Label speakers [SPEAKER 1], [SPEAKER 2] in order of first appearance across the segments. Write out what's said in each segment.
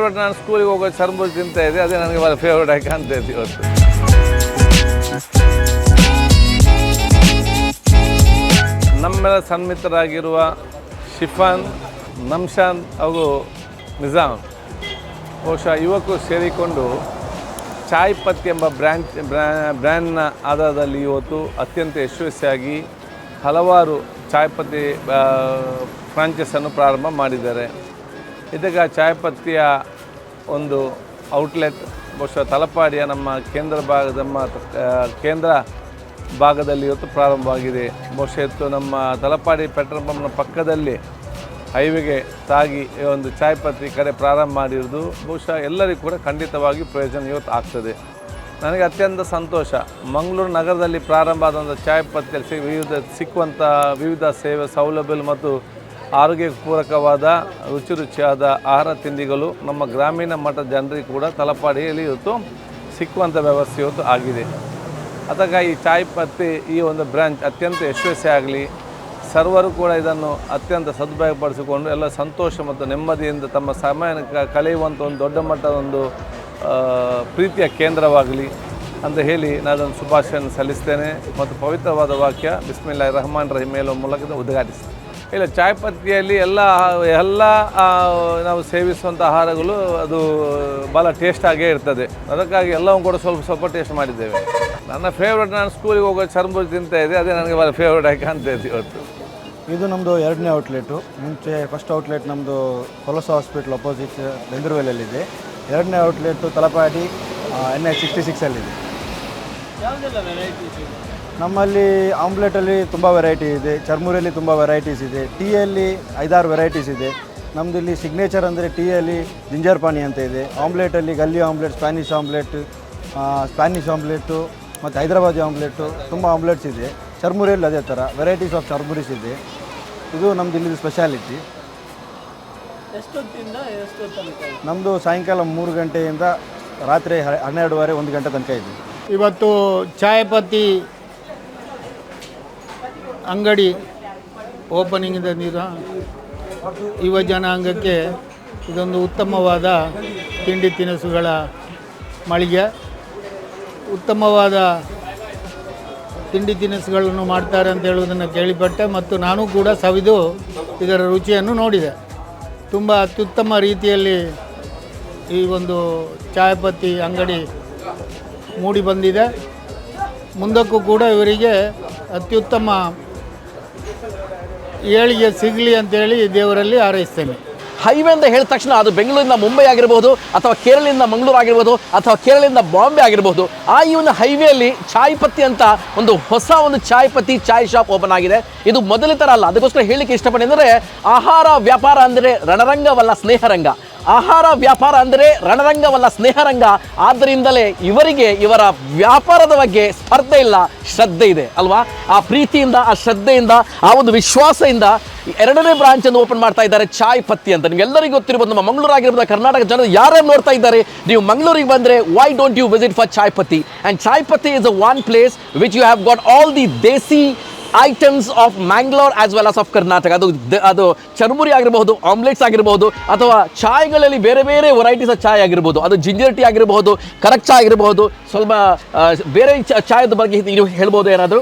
[SPEAKER 1] Favourite. ನಾನು ಸ್ಕೂಲಿಗೆ ಹೋಗೋ ಚರ್ಮುರಿ ತಿಂತಾ ಇದ್ದೆ, ಅದೇ ನನಗೆ ಭಾಳ ಫೇವ್ರೇಟ್ ಆಗಿ ಕಾಣ್ತಾ ಇತ್ತು ಇವತ್ತು. ನಮ್ಮೆಲ್ಲ ಸನ್ಮಿತರಾಗಿರುವ ಶಿಫಾನ್, ನಮ್ಶಾನ್ ಹಾಗೂ ನಿಜಾಮ್ ಬಹುಶಃ ಯುವಕರು ಸೇರಿಕೊಂಡು ಚಾಯ್ ಪತ್ತಿ ಎಂಬ ಬ್ರ್ಯಾಂಡ್ನ ಆಧಾರದಲ್ಲಿ ಇವತ್ತು ಅತ್ಯಂತ ಯಶಸ್ವಿಯಾಗಿ ಹಲವಾರು ಚಾಯ್ ಪತ್ತಿ ಫ್ರಾಂಚೈಸನ್ನು ಪ್ರಾರಂಭ ಮಾಡಿದ್ದಾರೆ. ಇದಕ್ಕೆ ಚಾಯ್ ಪತ್ತಿಯ ಒಂದು ಔಟ್ಲೆಟ್ ಬಹುಶಃ ತಲಪಾಡಿಯ ನಮ್ಮ ಕೇಂದ್ರ ಭಾಗದಲ್ಲಿ ಇವತ್ತು ಪ್ರಾರಂಭವಾಗಿದೆ. ಬಹುಶಃ ಇವತ್ತು ನಮ್ಮ ತಲಪಾಡಿ ಪೆಟ್ರೋಲ್ ಪಂಪ್ನ ಪಕ್ಕದಲ್ಲಿ ಹೈವೇಗೆ ತಾಗಿ ಒಂದು ಚಾಯ್ ಪತ್ತಿ ಕಡೆ ಪ್ರಾರಂಭ ಮಾಡಿರೋದು ಬಹುಶಃ ಎಲ್ಲರಿಗೂ ಕೂಡ ಖಂಡಿತವಾಗಿ ಪ್ರಯೋಜನ ಇವತ್ತು ಆಗ್ತದೆ. ನನಗೆ ಅತ್ಯಂತ ಸಂತೋಷ. ಮಂಗಳೂರು ನಗರದಲ್ಲಿ ಪ್ರಾರಂಭ ಆದಂಥ ಚಾಯ್ ಪತ್ತಿಯಲ್ಲಿ ಸಿಕ್ಕುವಂಥ ವಿವಿಧ ಸೇವೆ ಸೌಲಭ್ಯಗಳು ಮತ್ತು ಆರೋಗ್ಯಕ್ಕೆ ಪೂರಕವಾದ ರುಚಿಯಾದ ಆಹಾರ ತಿಂಡಿಗಳು ನಮ್ಮ ಗ್ರಾಮೀಣ ಮಟ್ಟದ ಜನರಿಗೆ ಕೂಡ ತಲಪಾಡಿಯಲ್ಲಿ ಇವತ್ತು ಸಿಕ್ಕುವಂಥ ವ್ಯವಸ್ಥೆ ಇವತ್ತು ಆಗಿದೆ. ಅದಕ್ಕಾಗಿ ಈ ಚಾಯ್ ಪತ್ತಿ ಈ ಒಂದು ಬ್ರಾಂಚ್ ಅತ್ಯಂತ ಯಶಸ್ವಿಯಾಗಲಿ, ಸರ್ವರು ಕೂಡ ಇದನ್ನು ಅತ್ಯಂತ ಸದುಪಯೋಗಪಡಿಸಿಕೊಂಡು ಎಲ್ಲ ಸಂತೋಷ ಮತ್ತು ನೆಮ್ಮದಿಯಿಂದ ತಮ್ಮ ಸಮಯ ಕಳೆಯುವಂಥ ಒಂದು ದೊಡ್ಡ ಮಟ್ಟದ ಒಂದು ಪ್ರೀತಿಯ ಕೇಂದ್ರವಾಗಲಿ ಅಂತ ಹೇಳಿ ನಾನೊಂದು ಶುಭಾಶಯನ್ನು ಸಲ್ಲಿಸ್ತೇನೆ ಮತ್ತು ಪವಿತ್ರವಾದ ವಾಕ್ಯ ಬಿಸ್ಮಿಲ್ಲಾಹಿರ್ ರಹಮಾನಿರ್ ರಹೀಮ್ ಹೇಳುವ ಮೂಲಕ ಉದ್ಘಾಟಿಸ್ತೇನೆ. ಇಲ್ಲ, ಚಾಯ್ ಪತ್ತಿಯಲ್ಲಿ ಎಲ್ಲ ನಾವು ಸೇವಿಸುವಂಥ ಆಹಾರಗಳು ಅದು ಭಾಳ ಟೇಸ್ಟಾಗೇ ಇರ್ತದೆ. ಅದಕ್ಕಾಗಿ ಎಲ್ಲವೂ ಕೂಡ ಸ್ವಲ್ಪ ಟೇಸ್ಟ್ ಮಾಡಿದ್ದೇವೆ. ನನ್ನ ಫೇವ್ರೇಟ್, ನಾನು ಸ್ಕೂಲಿಗೆ ಹೋಗೋ ಚರ್ಮುರಿ ತಿಂತಾ ಇದ್ದೆ, ಅದೇ ನನಗೆ ಭಾಳ ಫೇವ್ರೇಟ್ ಆಗಿ ಕಾಣ್ತಾ ಇತ್ತು ಇವತ್ತು.
[SPEAKER 2] ಇದು ನಮ್ಮದು 2ನೇ ಔಟ್ಲೆಟು. ಮುಂಚೆ ಫಸ್ಟ್ ಔಟ್ಲೆಟ್ ನಮ್ಮದು ಕೊಲಸ ಹಾಸ್ಪಿಟ್ಲ್ ಅಪೋಸಿಟ್ ಬೆಂಗಳೂರಲ್ಲಿದೆ. 2ನೇ ಔಟ್ಲೆಟು ತಲಪಾಡಿ NH66ಅಲ್ಲಿದೆ. ನಮ್ಮಲ್ಲಿ ಆಮ್ಲೆಟಲ್ಲಿ ತುಂಬ ವೆರೈಟಿ ಇದೆ, ಚರ್ಮುರಿಯಲ್ಲಿ ತುಂಬ ವೆರೈಟೀಸ್ ಇದೆ, ಟೀಯಲ್ಲಿ 5-6 ವೆರೈಟೀಸ್ ಇದೆ. ನಮ್ಮದು ಇಲ್ಲಿ ಸಿಗ್ನೇಚರ್ ಅಂದರೆ ಟೀಯಲ್ಲಿ ಜಿಂಜರ್ ಪಾನಿ ಅಂತ ಇದೆ, ಆಮ್ಲೆಟಲ್ಲಿ ಗಲ್ಲಿ ಆಮ್ಲೆಟ್, ಸ್ಪ್ಯಾನಿಷ್ ಆಮ್ಲೆಟು ಮತ್ತು ಹೈದರಾಬಾದಿ ಆಮ್ಲೆಟು, ತುಂಬ ಆಮ್ಲೆಟ್ಸ್ ಇದೆ. ಚರ್ಮುರಿಯಲ್ಲಿ ಅದೇ ಥರ ವೆರೈಟೀಸ್ ಆಫ್ ಚರ್ಮುರೀಸ್ ಇದೆ. ಇದು ನಮ್ಮದು ಇಲ್ಲಿದ್ದು ಸ್ಪೆಷಾಲಿಟಿ. ನಮ್ಮದು ಸಾಯಂಕಾಲ 3 ಗಂಟೆಯಿಂದ ರಾತ್ರಿ 12:30 1 ಗಂಟೆ ತನಕ ಇದೆ.
[SPEAKER 3] ಇವತ್ತು ಚಾಯ್ ಪತ್ತಿ ಅಂಗಡಿ ಓಪನಿಂಗ್ ಯುವ ಜನಾಂಗಕ್ಕೆ ಇದೊಂದು ಉತ್ತಮವಾದ ತಿಂಡಿ ತಿನಿಸುಗಳ ಮಳಿಗೆ. ಉತ್ತಮವಾದ ತಿಂಡಿ ತಿನಿಸುಗಳನ್ನು ಮಾಡ್ತಾರೆ ಅಂತ ಹೇಳುವುದನ್ನು ಕೇಳಿಪಟ್ಟೆ ಮತ್ತು ನಾನು ಕೂಡ ಸವಿದು ಇದರ ರುಚಿಯನ್ನು ನೋಡಿದೆ. ತುಂಬ ಅತ್ಯುತ್ತಮ ರೀತಿಯಲ್ಲಿ ಈ ಒಂದು ಚಾಯ್ ಪತ್ತಿ ಅಂಗಡಿ ಮೂಡಿ ಬಂದಿದೆ. ಮುಂದಕ್ಕೂ ಕೂಡ ಇವರಿಗೆ ಅತ್ಯುತ್ತಮ ಏಳಿಗೆ ಸಿಗಲಿ ಅಂತೇಳಿ ದೇವರಲ್ಲಿ ಹಾರೈಸ್ತೇನೆ.
[SPEAKER 4] ಹೈವೇ ಅಂತ ಹೇಳಿದ ತಕ್ಷಣ ಅದು ಬೆಂಗಳೂರಿಂದ ಮುಂಬೈ ಆಗಿರ್ಬೋದು, ಅಥವಾ ಕೇರಳದಿಂದ ಮಂಗಳೂರು ಆಗಿರ್ಬೋದು, ಅಥವಾ ಕೇರಳದಿಂದ ಬಾಂಬೆ ಆಗಿರ್ಬೋದು, ಈ ಒಂದು ಹೈವೇಯಲ್ಲಿ ಚಾಯ್ ಪತ್ತಿ ಅಂತ ಒಂದು ಹೊಸ ಒಂದು ಚಾಯ್ ಪತ್ತಿ ಚಾಯ್ ಶಾಪ್ ಓಪನ್ ಆಗಿದೆ. ಇದು ಮೊದಲ ಥರ ಅಲ್ಲ. ಅದಕ್ಕೋಸ್ಕರ ಹೇಳಲಿಕ್ಕೆ ಇಷ್ಟಪಟ್ಟೆ ಆಹಾರ ವ್ಯಾಪಾರ ಅಂದರೆ ರಣರಂಗವಲ್ಲ ಸ್ನೇಹರಂಗ. ಆಹಾರ ವ್ಯಾಪಾರ ಅಂದರೆ ರಣರಂಗವಲ್ಲ ಸ್ನೇಹರಂಗ. ಆದ್ದರಿಂದಲೇ ಇವರಿಗೆ ಇವರ ವ್ಯಾಪಾರದ ಬಗ್ಗೆ ಸ್ಪರ್ಧೆ ಇಲ್ಲ, ಶ್ರದ್ಧೆ ಇದೆ ಅಲ್ವಾ. ಆ ಪ್ರೀತಿಯಿಂದ, ಆ ಶ್ರದ್ಧೆಯಿಂದ, ಆ ಒಂದು ವಿಶ್ವಾಸದಿಂದ 2ನೇ ಬ್ರಾಂಚ್ ಅನ್ನು ಓಪನ್ ಮಾಡ್ತಾ ಇದ್ದಾರೆ ಚಾಯ್ ಪತ್ತಿ ಅಂತ. ನಿಮ್ಗೆಲ್ಲರಿಗೂ ಗೊತ್ತಿರ್ಬೋದು, ನಮ್ಮ ಮಂಗಳೂರು ಆಗಿರ್ಬೋದು, ಕರ್ನಾಟಕ ಜನರು ಯಾರ್ಯಾರು ನೋಡ್ತಾ ಇದ್ದಾರೆ, ನೀವು ಮಂಗಳೂರಿಗೆ ಬಂದರೆ why don't you visit for Chai Patti. And Chai Patti is a one place which you have got all the desi items of Mangalore as well as of Karnataka. ಅದು ಚರ್ಮುರಿ ಆಗಿರಬಹುದು, ಆಮ್ಲೆಟ್ಸ್ ಆಗಿರಬಹುದು, ಅಥವಾ ಚಾಯ್ಗಳಲ್ಲಿ ಬೇರೆ ಬೇರೆ ವೆರೈಟೀಸ್ ಆಫ್ ಚಾಯ್ ಆಗಿರ್ಬೋದು. ಅದು ಜಿಂಜರ್ ಟೀ ಆಗಿರಬಹುದು, ಕರಕ್ ಚಾಯ್ ಆಗಿರಬಹುದು, ಸ್ವಲ್ಪ ಬೇರೆ ಚಾಯದ ಬಗ್ಗೆ ನೀವು ಹೇಳ್ಬೋದು ಏನಾದರೂ.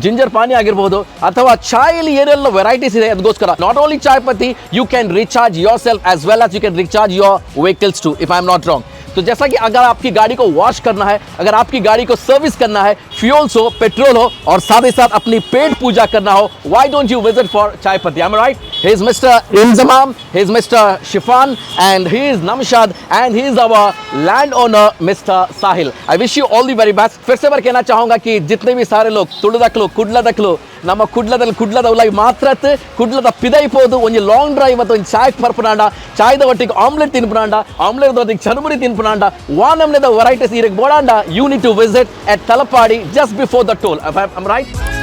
[SPEAKER 4] ಜಿಂಜರ್ ಪಾನಿ ಆಗಿರಬಹುದು, ಅಥವಾ ಚಾಯಲ್ಲಿ ಏನೆಲ್ಲ ವೆರೈಟೀಸ್ ಇದೆ. ಅದಕ್ಕೋಸ್ಕರ not only chai patti, you can recharge yourself as well as you can recharge your vehicles too, if I am not wrong. तो जैसा कि अगर आपकी गाड़ी को वॉश करना है, अगर आपकी गाड़ी को सर्विस करना है, फ्यूल्स हो, पेट्रोल हो, और साथ ही साथ अपनी पेट पूजा करना हो, why don't you visit for Chai Patti? Am I right? He is Mr. Inzamam, he is Mr. Shifan, and he is Namshad, and he is our landowner Mr. Sahil. I wish you all the very best. फिर से बार कहना चाहूँगा कि जितने भी सारे लोग ತುಳುದಕ್ಲು ಕುಡ್ಲದಕ್ಲು ನಮ್ಮ ಕುಡ್ಲದ ಉಲಾಗಿ ಮಾತ್ರ ಕುಡ್ಲದ ಪಿದೈಪೋದು ಒಂದು ಲಾಂಗ್ ಡ್ರೈವ್ ಮತ್ತು ಒಂದು ಚಾಯ್ ಪರ್ಪನಾಂಡ, ಚಾಯ್ದ ಒಟ್ಟಿಗೆ ಆಮ್ಲೆಟ್ ತಿನ್ಪನಾಂಡ, ಆಮ್ಲೆಟ್ ಒಟ್ಟಿಗೆ ಚರ್ಮುರಿ ತಿನ್ಪನಾಂಡ, ವಾನಮ್ನೆದ ವೆರೈಟೀಸ್ ಇರಕ್ಕೆ ಬೋಡಾಂಡ. You need to visit at Talapadi just before the toll. Am I right?